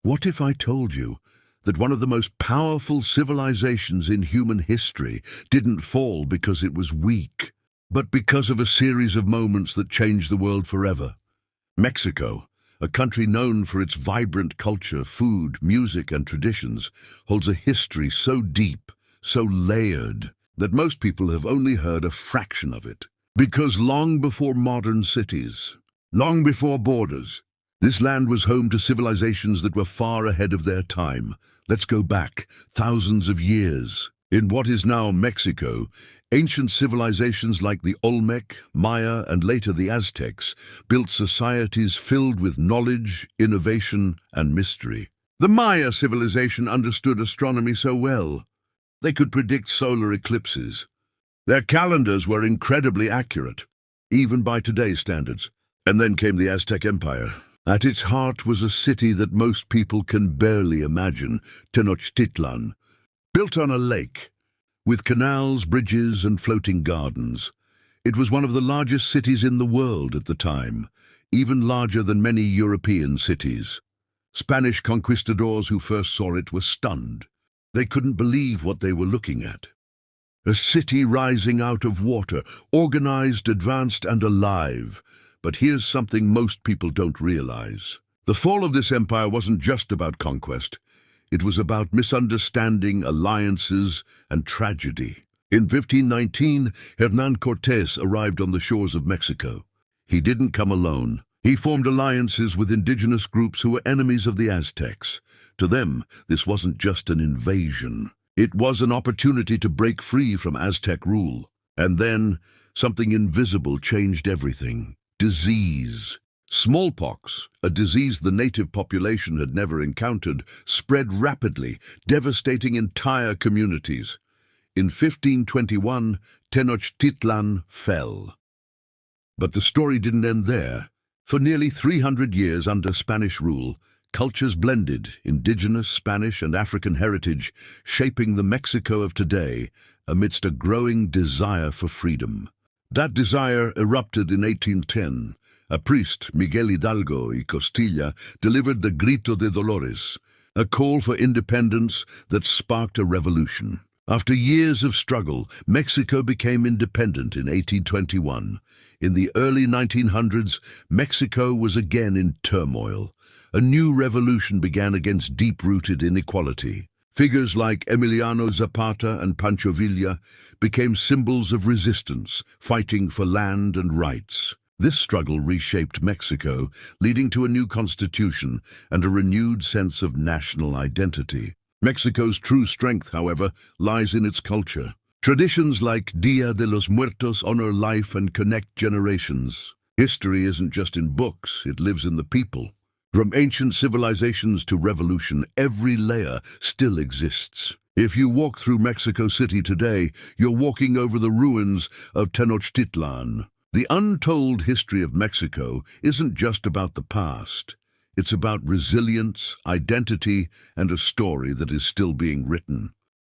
What if I told you that one of the most powerful civilizations in human history didn't fall because it was weak, but because of a series of moments that changed the world forever? Mexico, a country known for its vibrant culture, food, music, and traditions, holds a history so deep, so layered, that most people have only heard a fraction of it. Because long before modern cities, long before borders, this land was home to civilizations that were far ahead of their time. Let's go back thousands of years. In what is now Mexico, ancient civilizations like the Olmec, Maya, and later the Aztecs built societies filled with knowledge, innovation, and mystery. The Maya civilization understood astronomy so well. They could predict solar eclipses. Their calendars were incredibly accurate, even by today's standards. And then came the Aztec Empire. At its heart was a city that most people can barely imagine, Tenochtitlan, built on a lake, with canals, bridges, and floating gardens. It was one of the largest cities in the world at the time, even larger than many European cities. Spanish conquistadors who first saw it were stunned. They couldn't believe what they were looking at. A city rising out of water, organized, advanced, and alive. But here's something most people don't realize. The fall of this empire wasn't just about conquest. It was about misunderstanding, alliances, and tragedy. In 1519, Hernán Cortés arrived on the shores of Mexico. He didn't come alone. He formed alliances with indigenous groups who were enemies of the Aztecs. To them, this wasn't just an invasion. It was an opportunity to break free from Aztec rule. And then, something invisible changed everything. Disease. Smallpox, a disease the native population had never encountered, spread rapidly, devastating entire communities. In 1521, Tenochtitlan fell. But the story didn't end there. For nearly 300 years under Spanish rule, cultures blended, indigenous, Spanish, and African heritage, shaping the Mexico of today amidst a growing desire for freedom. That desire erupted in 1810. A priest, Miguel Hidalgo y Costilla, delivered the Grito de Dolores, a call for independence that sparked a revolution. After years of struggle, Mexico became independent in 1821. In the early 1900s, Mexico was again in turmoil. A new revolution began against deep-rooted inequality. Figures like Emiliano Zapata and Pancho Villa became symbols of resistance, fighting for land and rights. This struggle reshaped Mexico, leading to a new constitution and a renewed sense of national identity. Mexico's true strength, however, lies in its culture. Traditions like Dia de los Muertos honor life and connect generations. History isn't just in books, it lives in the people. From ancient civilizations to revolution, every layer still exists. If you walk through Mexico City today, you're walking over the ruins of Tenochtitlan. The untold history of Mexico isn't just about the past. It's about resilience, identity, and a story that is still being written.